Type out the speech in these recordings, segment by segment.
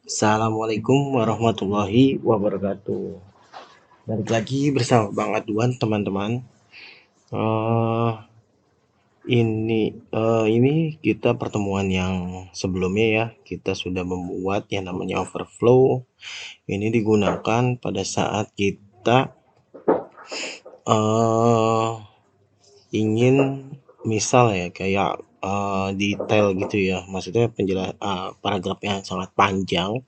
Assalamualaikum warahmatullahi wabarakatuh. Balik lagi bersama Bang Aduan, teman-teman. Eh, ini kita pertemuan yang sebelumnya ya. Kita sudah membuat yang namanya overflow. Ini digunakan pada saat kita eh, ingin misal ya kayak detail gitu ya. Maksudnya paragraf yang sangat panjang,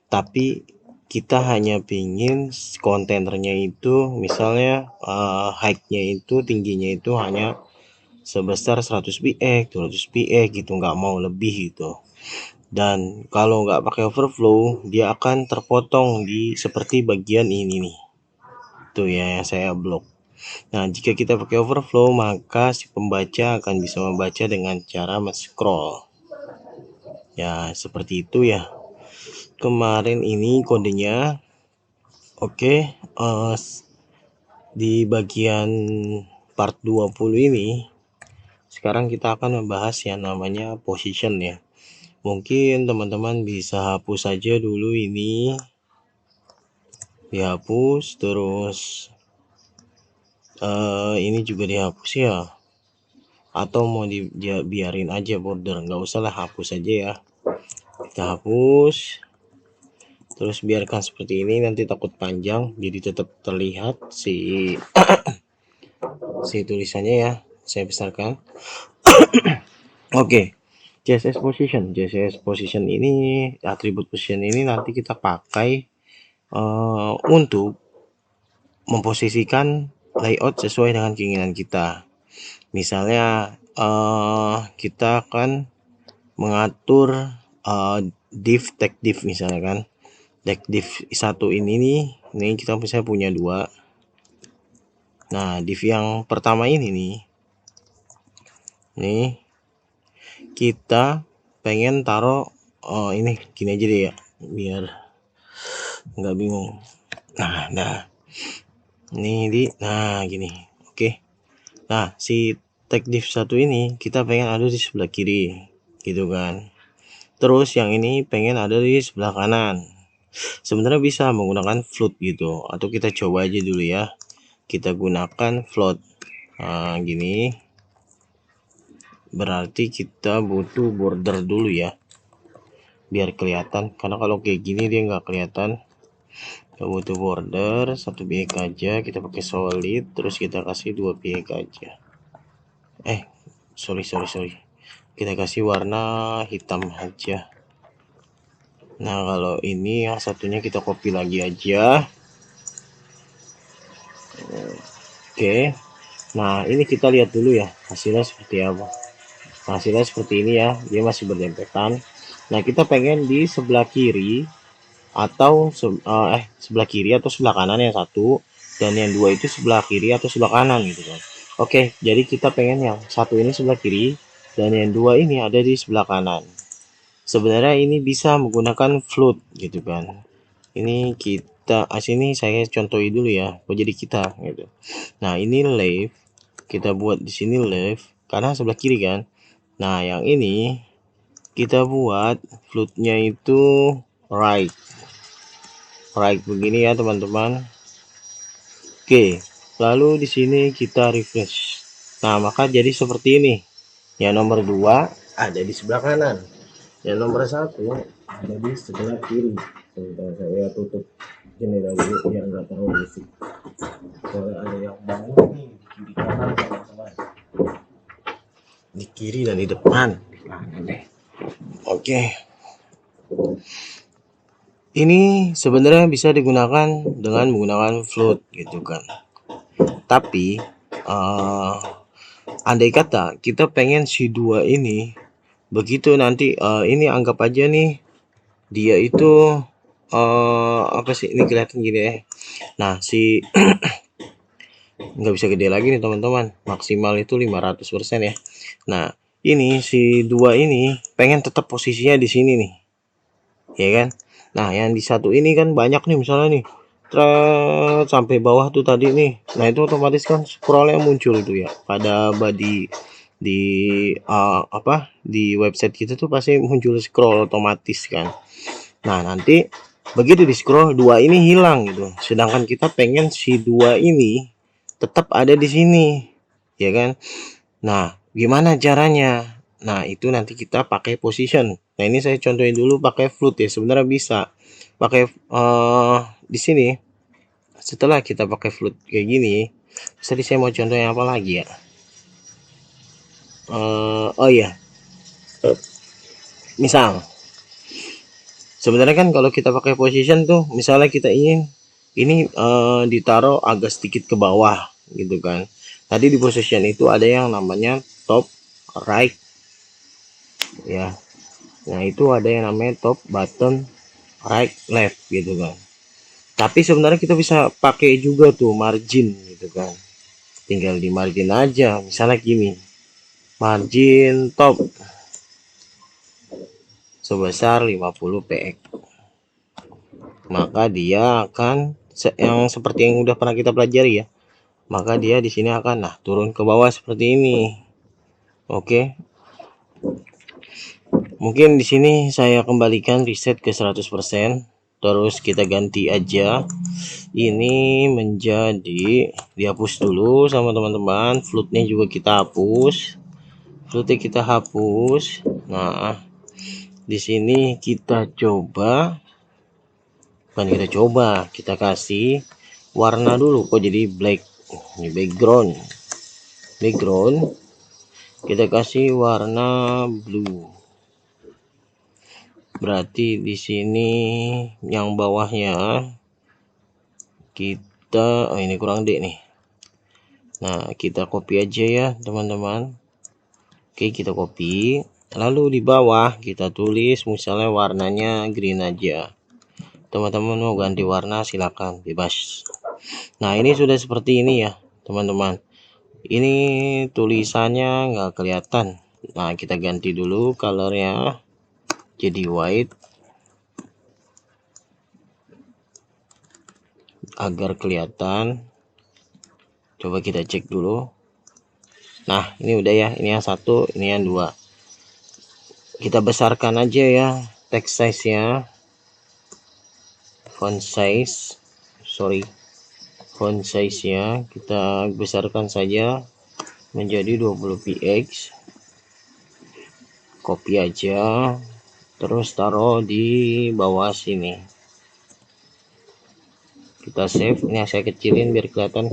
tapi kita hanya pingin kontainernya itu misalnya height-nya itu tingginya itu hanya sebesar 100 px 200 px gitu, nggak mau lebih gitu. Dan kalau nggak pakai overflow dia akan terpotong di seperti bagian ini nih, itu ya yang saya blok. Nah, jika kita pakai overflow maka si pembaca akan bisa membaca dengan cara men-scroll ya, seperti itu ya. Kemarin ini kodenya. Oke, di bagian part 20 ini sekarang kita akan membahas yang namanya position ya. Mungkin teman-teman bisa hapus saja dulu ini, dihapus terus ini juga dihapus ya, atau mau biarin aja border, nggak usah lah, hapus aja ya. Kita hapus terus biarkan seperti ini, nanti takut panjang jadi tetap terlihat si tulisannya ya. Saya besarkan. Oke, CSS position ini, atribut position ini nanti kita pakai untuk memposisikan layout sesuai dengan keinginan kita. Misalnya kita akan mengatur div tag div misalnya kan. Tag div 1 ini kita misalnya punya 2. Nah, div yang pertama ini nih kita pengen taruh ini gini aja deh ya, biar nggak bingung. Nah gini. Oke. Nah, si tag div 1 ini kita pengen ada di sebelah kiri gitu kan. Terus yang ini pengen ada di sebelah kanan. Sebenarnya bisa menggunakan float gitu, atau kita coba aja dulu ya. Kita gunakan float. Nah, gini. Berarti kita butuh border dulu ya, biar kelihatan, karena kalau kayak gini dia nggak kelihatan. Kita butuh border 1 px aja, kita pakai solid, terus kita kasih 2 px aja. Sorry, kita kasih warna hitam aja. Nah, kalau ini yang satunya kita copy lagi aja. Oke, nah ini kita lihat dulu ya hasilnya seperti apa. Hasilnya seperti ini ya, dia masih berdempetan. Nah, kita pengen di sebelah kiri atau sebelah kiri atau sebelah kanan yang satu, dan yang dua itu sebelah kiri atau sebelah kanan gitu kan. Oke, jadi kita pengen yang satu ini sebelah kiri dan yang dua ini ada di sebelah kanan. Sebenarnya ini bisa menggunakan float gitu kan. Ini kita sini saya contohi dulu ya, jadi kita gitu. Nah, ini left, kita buat di sini left karena sebelah kiri kan. Nah, yang ini kita buat floatnya itu right begini ya teman-teman. Oke, lalu di sini kita refresh. Nah, maka jadi seperti ini. Yang nomor 2 ada di sebelah kanan, yang nomor 1 ada di sebelah kiri. Sebentar, saya tutup jendela dulu biar nggak terlalu berisik. Soalnya ada yang bangun nih di kiri kanan teman-teman, di kiri dan di depan. Oke. Ini sebenarnya bisa digunakan dengan menggunakan float gitu kan. Tapi andai kata kita pengen si 2 ini begitu nanti ini anggap aja nih dia itu apa sih, ini kelihatan gini ya. Nah, si nggak bisa gede lagi nih teman-teman, maksimal itu 500% ya. Nah, ini si 2 ini pengen tetap posisinya di sini nih, ya kan. Nah, yang di satu ini kan banyak nih misalnya nih sampai bawah tuh tadi nih. Nah, itu otomatis kan scrollnya muncul tuh ya pada body di di website kita tuh pasti muncul scroll otomatis kan. Nah, nanti begitu di scroll 2 ini hilang gitu. Sedangkan kita pengen si 2 ini tetap ada di sini, ya kan? Nah, gimana caranya? Nah, itu nanti kita pakai position. Nah, ini saya contohin dulu pakai float ya. Sebenarnya bisa pakai di sini. Setelah kita pakai float kayak gini, tadi saya mau contohin apa lagi ya? Oh iya, misal sebenarnya kan kalau kita pakai position tuh, misalnya kita ingin ini ditaruh agak sedikit ke bawah gitu kan. Tadi di position itu ada yang namanya top right ya. Nah, itu ada yang namanya top bottom right left gitu kan. Tapi sebenarnya kita bisa pakai juga tuh margin gitu kan. Tinggal di margin aja. Misalnya gini. Margin top sebesar 50 px. Maka dia akan yang seperti yang udah pernah kita pelajari ya. Maka dia di sini akan turun ke bawah seperti ini. Oke. Mungkin di sini saya kembalikan reset ke 100%. Terus kita ganti aja ini menjadi dihapus dulu sama teman-teman. Floatnya juga kita hapus. Floatnya kita hapus. Nah, di sini kita coba, bukan kita coba, kita kasih warna dulu. Kok jadi black? Ini background. Kita kasih warna blue. Berarti di sini yang bawahnya kita, ini kurang D nih. Nah, kita copy aja ya teman-teman. Oke, kita copy. Lalu di bawah kita tulis misalnya warnanya green aja. Teman-teman mau ganti warna silakan, bebas. Nah, ini sudah seperti ini ya teman-teman. Ini tulisannya nggak kelihatan. Nah, kita ganti dulu colornya jadi white agar kelihatan. Coba kita cek dulu. Nah, ini udah ya. Ini yang satu, ini yang dua. Kita besarkan aja ya text size-nya. Font size-nya kita besarkan saja menjadi 20 px. Copy aja. Terus taruh di bawah sini. Kita save. Ini saya kecilin biar kelihatan.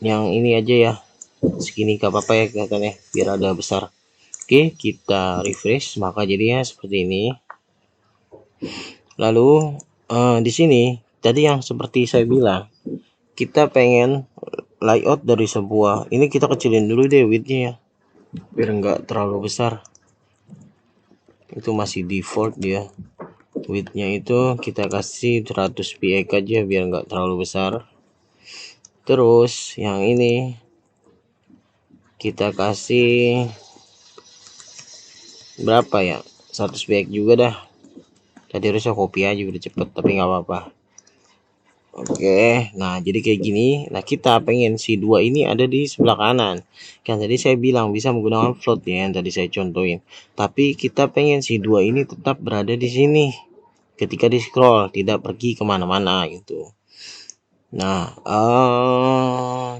Yang ini aja ya. Segini gak apa-apa ya kelihatannya, biar ada besar. Oke, kita refresh, maka jadinya seperti ini. Lalu di sini tadi yang seperti saya bilang, kita pengen layout dari sebuah, ini kita kecilin dulu deh widthnya ya, biar nggak terlalu besar. Itu masih default dia. Widthnya itu kita kasih 100 px aja biar nggak terlalu besar. Terus yang ini kita kasih berapa ya, 100 px juga dah. Tadi harusnya copy aja udah cepet, tapi nggak apa-apa. Oke, nah jadi kayak gini. Nah, kita pengen si 2 ini ada di sebelah kanan. Kan tadi saya bilang bisa menggunakan float ya, yang tadi saya contohin. Tapi kita pengen si 2 ini tetap berada di sini ketika di scroll, tidak pergi kemana-mana gitu. Nah,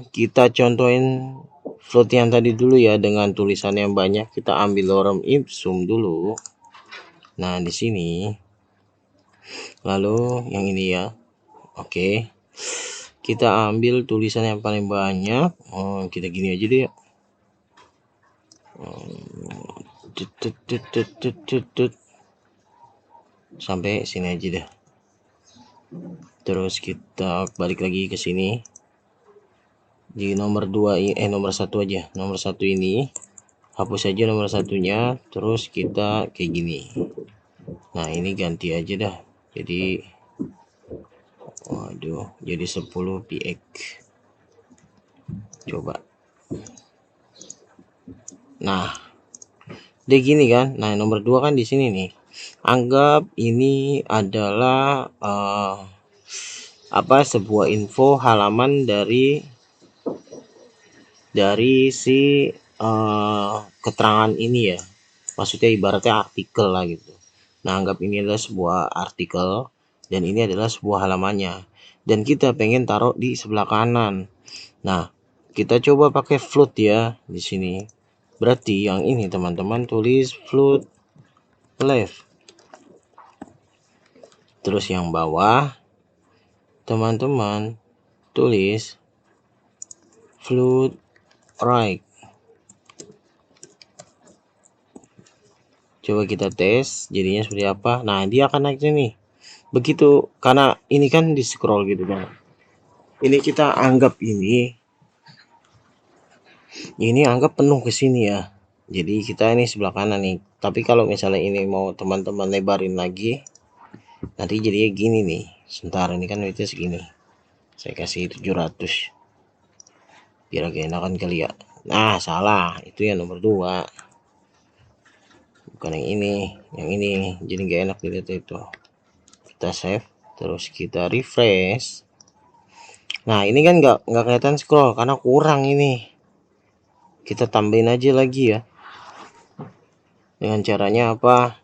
kita contohin float yang tadi dulu ya, dengan tulisan yang banyak. Kita ambil lorem ipsum dulu. Nah, di sini. Lalu yang ini ya. Oke. Kita ambil tulisan yang paling banyak. Kita gini aja deh. Sampai sini aja deh. Terus kita balik lagi ke sini. Di nomor 2 nomor 1 aja. Nomor 1 ini hapus aja nomor satunya, terus kita kayak gini. Nah, ini ganti aja dah. Jadi waduh, jadi 10 px. Coba. Nah, dia gini kan. Nah, nomor 2 kan di sini nih. Anggap ini adalah sebuah info halaman dari si keterangan ini ya. Maksudnya ibaratnya artikel lah gitu. Nah, anggap ini adalah sebuah artikel dan ini adalah sebuah halamannya. Dan kita pengen taruh di sebelah kanan. Nah, kita coba pakai float ya di sini. Berarti yang ini teman-teman tulis float left. Terus yang bawah teman-teman tulis float right. Coba kita tes jadinya seperti apa. Nah, dia akan naik sini. Begitu, karena ini kan di scroll gitu kan. Ini kita anggap ini anggap penuh ke sini ya. Jadi kita ini sebelah kanan nih. Tapi kalau misalnya ini mau teman-teman lebarin lagi, nanti jadinya gini nih. Sebentar, ini kan itu segini. Saya kasih 700. Biar agak enakan kali ya. Nah, salah. Itu yang nomor 2. Bukan yang ini. Yang ini. Jadi gak enak dilihat itu. Kita save. Terus kita refresh. Nah, ini kan nggak kelihatan scroll karena kurang ini. Kita tambahin aja lagi ya. Dengan caranya apa?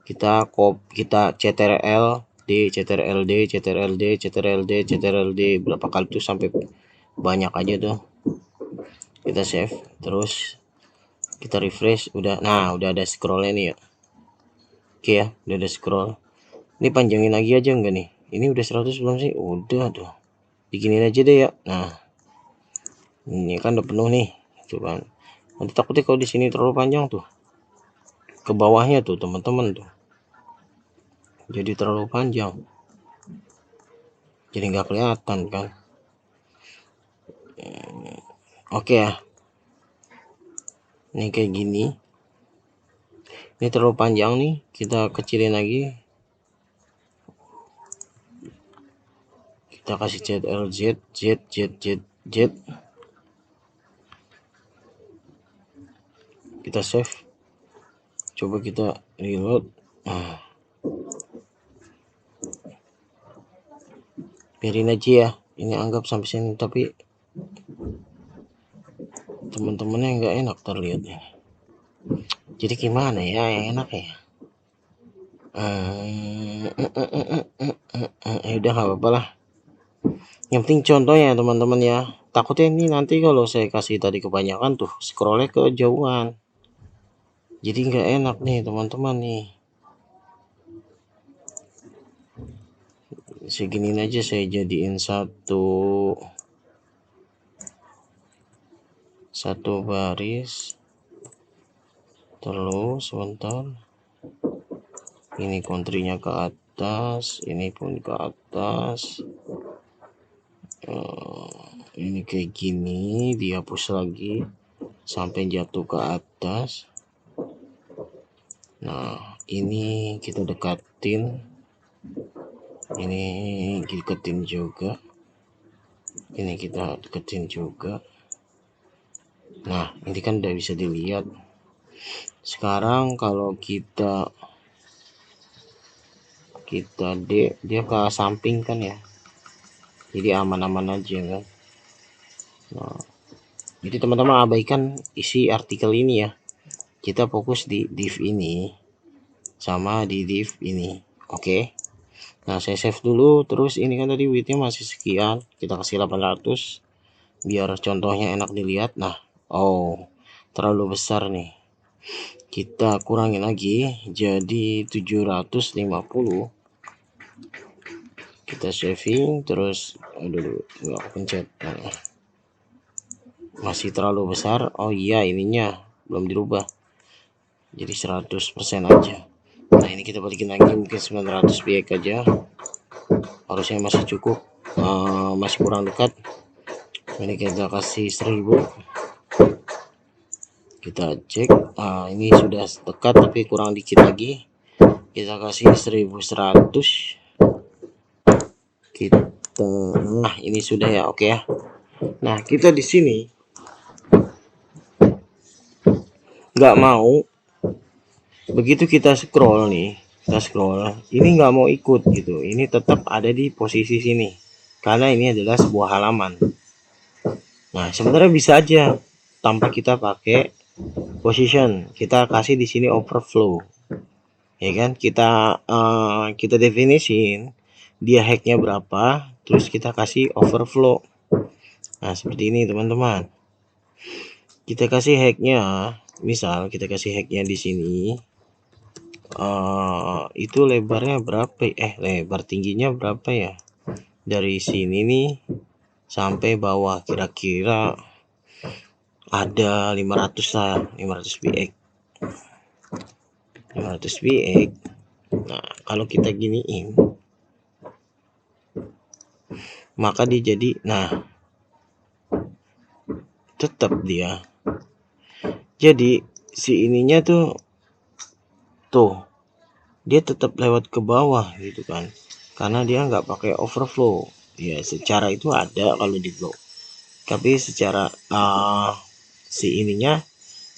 Kita CTRL D, CTRL D, CTRL D, CTRL D, CTRL D berapa kali tuh sampai banyak aja tuh. Kita save, terus kita refresh, udah. Nah, udah ada scrollnya nih ya. Oke ya, udah ada scroll. Ini panjangin lagi aja enggak nih? Ini udah 100 belum sih? Udah tuh. Bikinin aja deh ya. Nah, ini kan udah penuh nih. Coba. Nanti takutnya kalau di sini terlalu panjang tuh. Ke bawahnya tuh teman-teman tuh. Jadi terlalu panjang. Jadi nggak kelihatan kan. Oke ya. Ini kayak gini. Ini terlalu panjang nih. Kita kecilin lagi. Kita kasih CTRL Z. Kita save. Coba kita reload. Biarin aja ya. Ini anggap sampai sini, tapi teman-temannya nggak enak terlihat ya. Jadi gimana ya yang enak ya? Udah nggak apa-apa lah. Yang penting contohnya teman-teman ya. Takutnya ini nanti kalau saya kasih tadi kebanyakan tuh scrollnya kejauhan. Jadi nggak enak nih teman-teman nih. Segini aja saya jadiin satu baris. Terus sebentar. Ini country-nya ke atas, ini pun ke atas. Ini kayak gini, dihapus lagi sampai jatuh ke atas. Nah, ini kita dekatin. Ini deketin juga. Ini kita deketin juga. Nah, ini kan udah bisa dilihat. Sekarang kalau kita dia ke samping kan ya. Jadi aman-aman aja kan. Nah, jadi teman-teman abaikan isi artikel ini ya. Kita fokus di div ini sama di div ini. Oke. Nah, saya save dulu. Terus ini kan tadi widthnya masih sekian. Kita kasih 800 biar contohnya enak dilihat. Nah, terlalu besar nih. Kita kurangin lagi jadi 750. Kita saving terus nggak pencet. Nah, masih terlalu besar. Oh iya, ininya belum dirubah. Jadi 100% aja. Nah, ini kita balikin lagi mungkin 900 px aja. Harusnya masih cukup. Masih kurang dekat. Ini kita kasih 1000. Kita cek. Ini sudah dekat tapi kurang dikit lagi. Kita kasih 1100. Nah, ini sudah ya, oke ya. Nah, kita di sini nggak mau begitu kita scroll nih, ini nggak mau ikut gitu. Ini tetap ada di posisi sini karena ini adalah sebuah halaman. Nah, sebenarnya bisa aja tanpa kita pakai position, kita kasih di sini overflow. ya kan? Kita definisin dia hacknya berapa, terus kita kasih overflow. Nah, seperti ini teman-teman. Kita kasih hacknya, misal kita kasih hacknya di sini. Itu lebarnya berapa? Lebar tingginya berapa ya? Dari sini nih sampai bawah kira-kira ada 500 lah, 500 px. 500 px. Nah, kalau kita giniin, maka dia jadi, nah, tetap dia. Jadi si ininya tuh dia tetap lewat ke bawah gitu kan, karena dia nggak pakai overflow. Ya, secara itu ada kalau di blog, tapi secara si ininya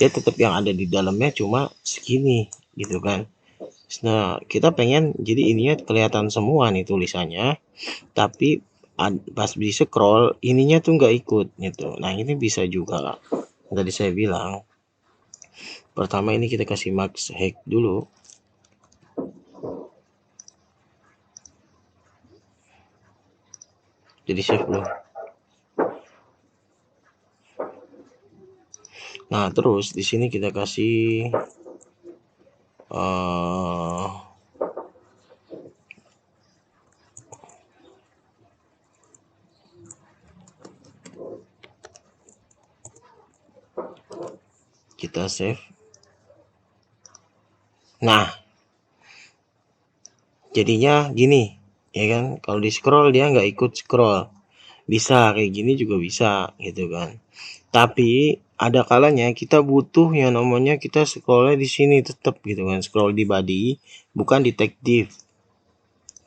dia tetap yang ada di dalamnya cuma segini gitu kan. Nah, kita pengen jadi ininya kelihatan semua nih tulisannya, tapi pas di scroll ininya tuh nggak ikut gitu. Nah, ini bisa juga. Tadi saya bilang, pertama ini kita kasih max hack dulu. Jadi save dulu. Nah, terus di sini kita kasih kita save. Nah, jadinya gini, ya kan? Kalau di scroll dia nggak ikut scroll. Bisa kayak gini juga bisa gitu kan. Tapi ada kalanya kita butuh yang namanya kita scrollnya di sini tetap gitu kan, scroll di body bukan di tag div.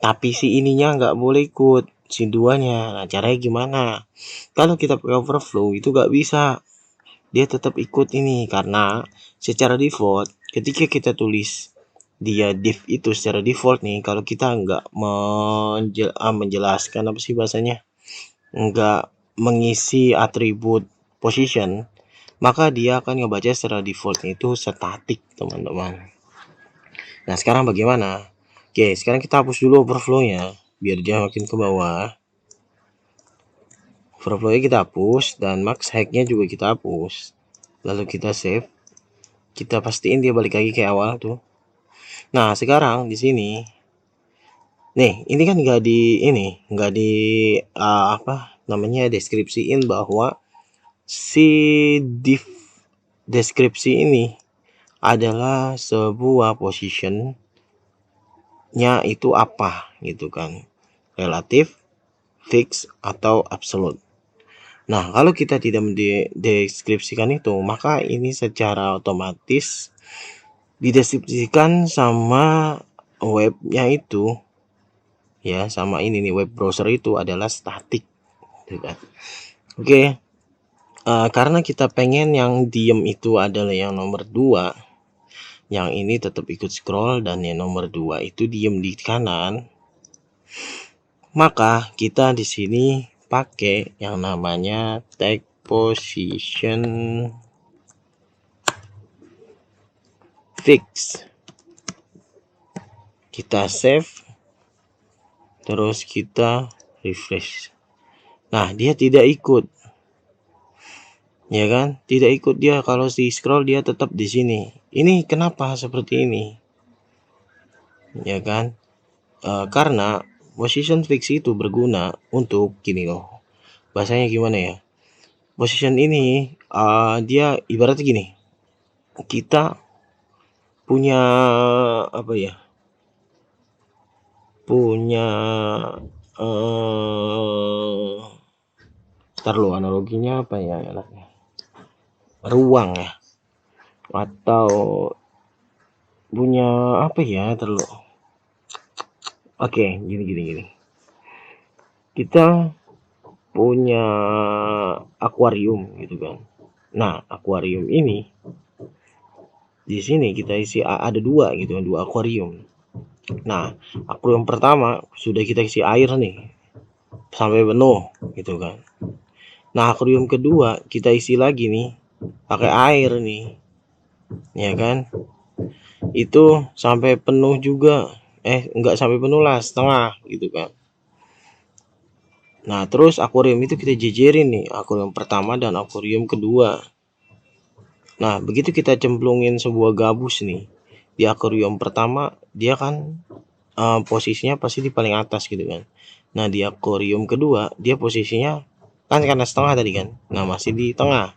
Tapi si ininya nggak boleh ikut si duanya. Nah, caranya gimana? Kalau kita pakai overflow itu nggak bisa. Dia tetap ikut ini karena secara default ketika kita tulis dia div itu secara default nih, kalau kita nggak menjelaskan apa sih bahasanya, nggak mengisi atribut position, maka dia akan ngebaca secara default itu static teman-teman. Nah, sekarang bagaimana? Oke, sekarang kita hapus dulu overflow-nya biar dia makin ke bawah. Overflow-nya kita hapus dan max hack-nya juga kita hapus. Lalu kita save. Kita pastiin dia balik lagi ke awal tuh. Nah, sekarang di sini nih, ini kan nggak di apa namanya deskripsiin bahwa si div deskripsi ini adalah sebuah positionnya itu apa gitu kan, relatif, fix, atau absolute. Nah, kalau kita tidak mendeskripsikan itu, maka ini secara otomatis dideskripsikan sama webnya itu, ya, sama ini nih, web browser itu adalah static gitu kan. Oke. Karena kita pengen yang diem itu adalah yang nomor 2, yang ini tetap ikut scroll, dan yang nomor 2 itu diem di kanan, maka kita di sini pakai yang namanya tag position fix. Kita save, terus kita refresh. Nah, dia tidak ikut, ya kan? Tidak ikut dia. Kalau di scroll dia tetap di sini. Ini kenapa seperti ini? Ya kan? Karena position fix itu berguna untuk gini loh. Bahasanya gimana ya? Position ini dia ibaratnya gini. Kita punya apa ya? Punya taruh analoginya apa ya enaknya? Ruang ya. Atau punya apa ya terlalu. Oke, gini. Kita punya akuarium gitu kan. Nah, akuarium ini di sini kita isi ada 2 gitu kan, 2 akuarium. Nah, akuarium pertama sudah kita isi air nih sampai penuh gitu kan. Nah, akuarium kedua kita isi lagi nih pakai air nih, ya kan. itu sampai penuh juga, enggak sampai penuh lah, setengah gitu kan. Nah terus akuarium itu kita jejerin nih, akuarium pertama dan akuarium kedua. Nah begitu kita cemplungin sebuah gabus nih di akuarium pertama, dia kan posisinya pasti di paling atas gitu kan. Nah di akuarium kedua dia posisinya kan karena setengah tadi kan, nah masih di tengah.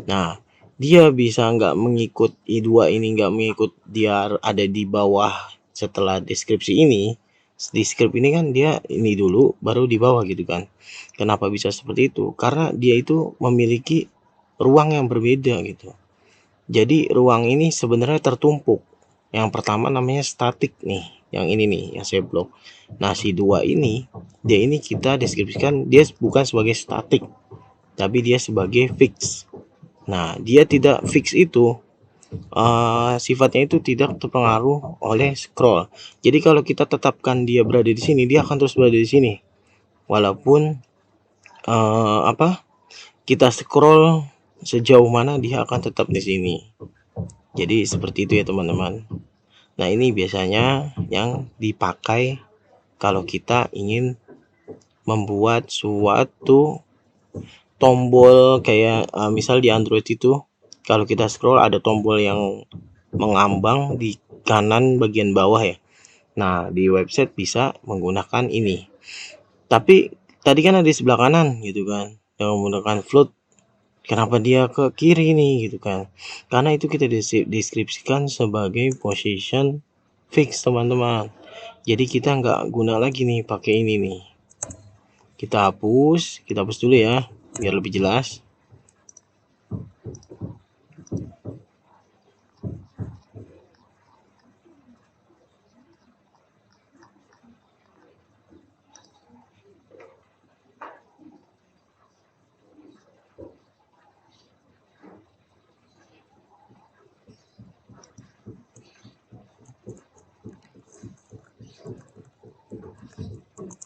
Nah dia bisa nggak mengikut I2 ini, nggak mengikut, dia ada di bawah setelah deskripsi ini. Di script ini kan dia ini dulu baru di bawah gitu kan. Kenapa bisa seperti itu? Karena dia itu memiliki ruang yang berbeda gitu. Jadi ruang ini sebenarnya tertumpuk. Yang pertama namanya statik nih, yang ini nih yang saya blok. Nah si dua ini, dia ini kita deskripsikan dia bukan sebagai statik, tapi dia sebagai fix. Nah dia tidak fix itu, sifatnya itu tidak terpengaruh oleh scroll. Jadi kalau kita tetapkan dia berada di sini, dia akan terus berada di sini. Walaupun kita scroll sejauh mana, dia akan tetap di sini. Jadi seperti itu ya teman-teman. Nah ini biasanya yang dipakai kalau kita ingin membuat suatu tombol kayak misal di Android itu kalau kita scroll ada tombol yang mengambang di kanan bagian bawah ya. Nah di website bisa menggunakan ini. Tapi tadi kan ada di sebelah kanan gitu kan, yang menggunakan float. Kenapa dia ke kiri nih gitu kan? Karena itu kita deskripsikan sebagai position fix teman-teman. Jadi kita nggak guna lagi nih pakai ini nih. Kita hapus dulu ya biar lebih jelas.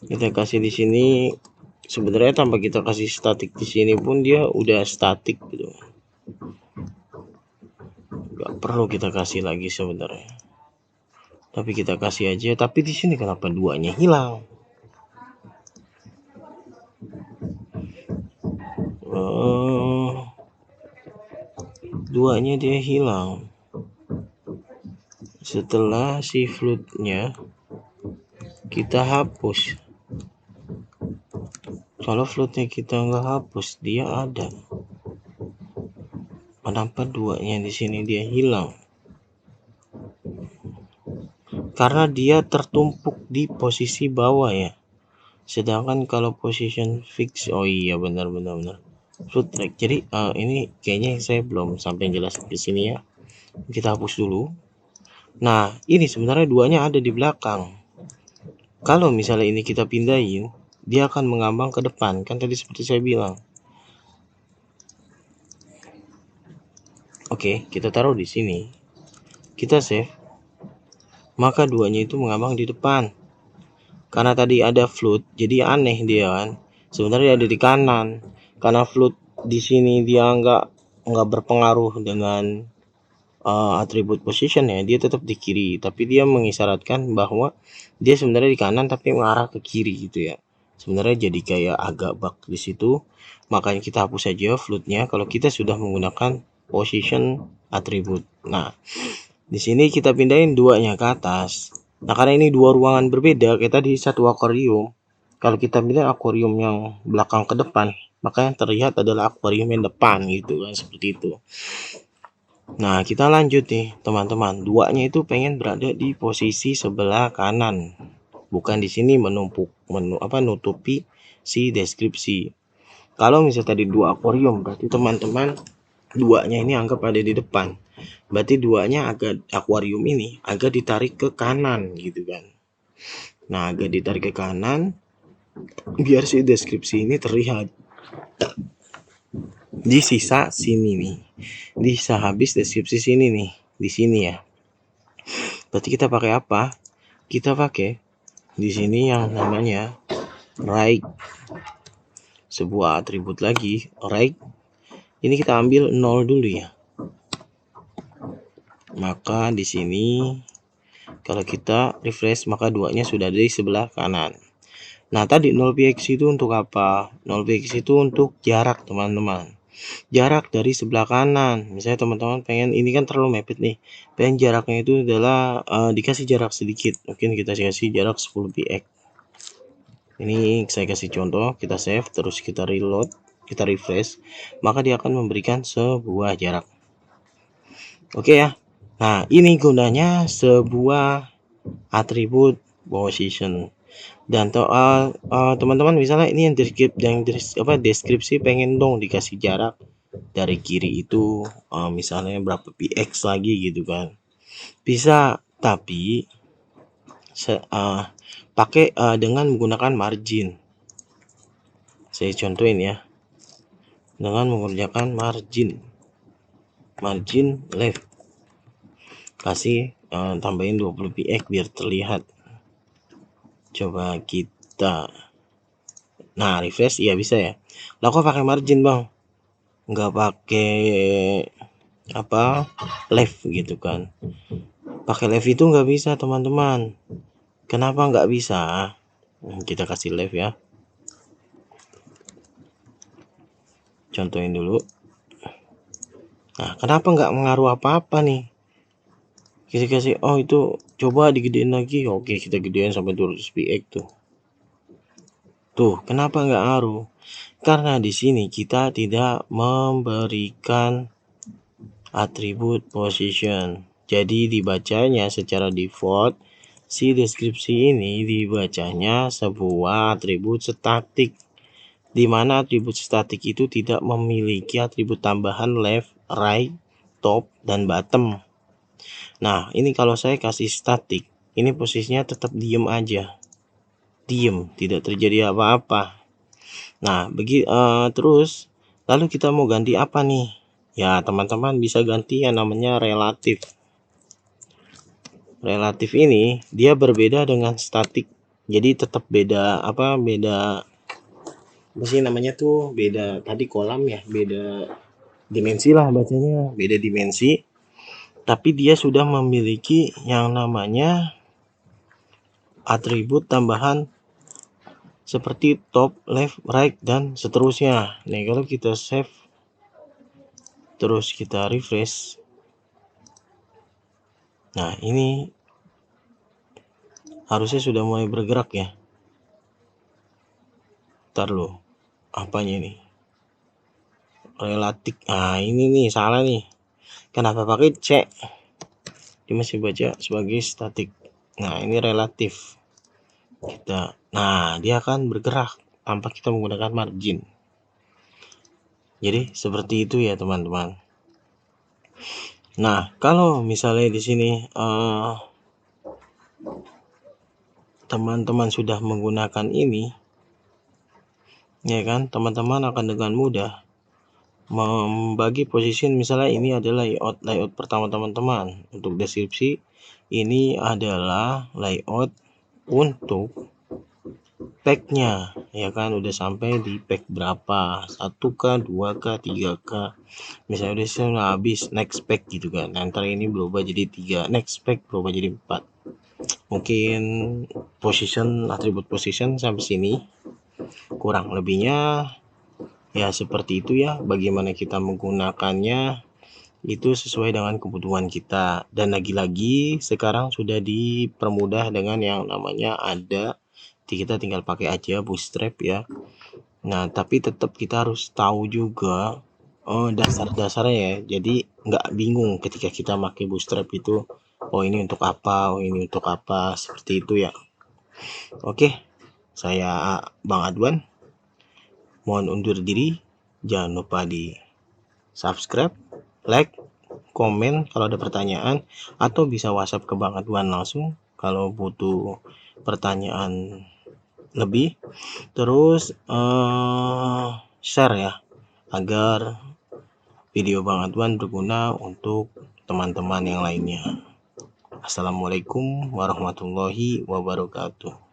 Kita kasih di sini, sebenarnya tanpa kita kasih statik di sini pun dia udah statik gitu. Nggak perlu kita kasih lagi sebenarnya. Tapi kita kasih aja. Tapi di sini kenapa duanya hilang? Duanya dia hilang. Setelah si floatnya kita hapus. Kalau floatnya kita nggak hapus, dia ada. Kenapa duanya di sini dia hilang? Karena dia tertumpuk di posisi bawah ya. Sedangkan kalau position fix, oh iya benar. Float track. Jadi ini kayaknya saya belum sampai jelas di sini ya. Kita hapus dulu. Nah ini sebenarnya duanya ada di belakang. Kalau misalnya ini kita pindahin, dia akan mengambang ke depan. Kan tadi seperti saya bilang. Oke, kita taruh di sini. Kita save. Maka duanya itu mengambang di depan. Karena tadi ada float, jadi aneh dia kan. Sebenarnya ada di kanan. Karena float di sini dia nggak berpengaruh dengan atribut position ya, dia tetap di kiri. Tapi dia mengisyaratkan bahwa dia sebenarnya di kanan tapi mengarah ke kiri gitu ya. Sebenarnya jadi kayak agak bug di situ. Makanya kita hapus saja floatnya kalau kita sudah menggunakan position atribut. Nah, di sini kita pindahin duanya ke atas. Nah, karena ini dua ruangan berbeda, kita di satu akuarium. Kalau kita pindah akuarium yang belakang ke depan, maka yang terlihat adalah akuarium yang depan gitu kan, seperti itu. Nah, kita lanjut nih, teman-teman. Duanya itu pengen berada di posisi sebelah kanan. Bukan di sini nutupi si deskripsi. Kalau misalnya tadi dua akuarium, berarti teman-teman duanya ini anggap ada di depan. Berarti duanya akuarium ini agak ditarik ke kanan gitu kan. Nah, agak ditarik ke kanan biar si deskripsi ini terlihat di sisa sini nih. Di sisa habis deskripsi sini nih, di sini ya. Berarti kita pakai apa? Kita pakai di sini yang namanya right. Sebuah atribut lagi, right. Ini kita ambil 0 dulu ya. Maka di sini kalau kita refresh maka 2-nya sudah ada di sebelah kanan. Nah, tadi 0px itu untuk apa? 0px itu untuk jarak, teman-teman. Jarak dari sebelah kanan. Misalnya teman-teman pengen, ini kan terlalu mepet nih. Pengen jaraknya itu adalah dikasih jarak sedikit. Mungkin kita kasih jarak 10px. Ini saya kasih contoh, kita save, terus kita reload, kita refresh, maka dia akan memberikan sebuah jarak. Oke ya. Nah, ini gunanya sebuah atribut position. Dan teman-teman misalnya ini yang deskripsi pengen dong dikasih jarak dari kiri itu misalnya berapa px lagi gitu kan, bisa, tapi pakai dengan menggunakan margin. Saya contohin ya, dengan menggunakan margin left, kasih tambahin 20px biar terlihat. Coba kita refresh, iya bisa ya. Lah kok pakai margin bang, nggak pakai left gitu kan? Pakai left itu nggak bisa teman-teman. Kenapa nggak bisa? Kita kasih left ya. Contohin dulu. Nah, kenapa nggak mengaruh apa-apa nih? Kita kasih, oh itu coba digedein lagi. Oke, kita gedein sampai 200px tuh. Tuh, kenapa nggak ngaruh? Karena di sini kita tidak memberikan atribut position. Jadi dibacanya secara default, si deskripsi ini dibacanya sebuah atribut statik, di mana atribut statik itu tidak memiliki atribut tambahan left, right, top, dan bottom. Nah, ini kalau saya kasih statik, ini posisinya tetap diem aja. Diem, tidak terjadi apa-apa. Nah, terus lalu kita mau ganti apa nih? Ya, teman-teman bisa ganti yang namanya relatif. Relatif ini dia berbeda dengan statik. Jadi tetap beda beda sih namanya tuh, beda tadi kolam ya, beda dimensi lah bacanya, beda dimensi. Tapi dia sudah memiliki yang namanya atribut tambahan seperti top, left, right, dan seterusnya. Nih, kalau kita save terus kita refresh, nah ini harusnya sudah mulai bergerak ya. Ntar lo, apanya ini? Relatif. Nah, ini nih salah nih. Kenapa pakai C? Dia masih baca sebagai statik. Nah, ini relatif. Dia akan bergerak tanpa kita menggunakan margin. Jadi seperti itu ya teman-teman. Nah, kalau misalnya di sini teman-teman sudah menggunakan ini, ya kan, teman-teman akan dengan mudah membagi posisi. Misalnya ini adalah layout pertama teman-teman. Untuk deskripsi, ini adalah layout untuk packnya, ya kan, udah sampai di pack berapa, 1K, 2K, 3K. Misalnya udah habis, next pack gitu kan. Nanti ini berubah jadi 3, next pack berubah jadi 4. Mungkin atribut position sampai sini. Kurang lebihnya ya seperti itu ya. Bagaimana kita menggunakannya itu sesuai dengan kebutuhan kita. Dan lagi-lagi sekarang sudah dipermudah dengan yang namanya ada, kita tinggal pakai aja bootstrap ya. Nah, tapi tetap kita harus tahu juga dasar-dasarnya ya. Jadi nggak bingung ketika kita pakai bootstrap itu. Oh ini untuk apa, oh ini untuk apa, seperti itu ya. Oke, saya Bang Adwan. Mohon undur diri. Jangan lupa di subscribe, like, komen kalau ada pertanyaan, atau bisa WhatsApp ke Bang Adwan langsung kalau butuh pertanyaan lebih. Terus share ya, agar video Bang Adwan berguna untuk teman-teman yang lainnya. Assalamualaikum warahmatullahi wabarakatuh.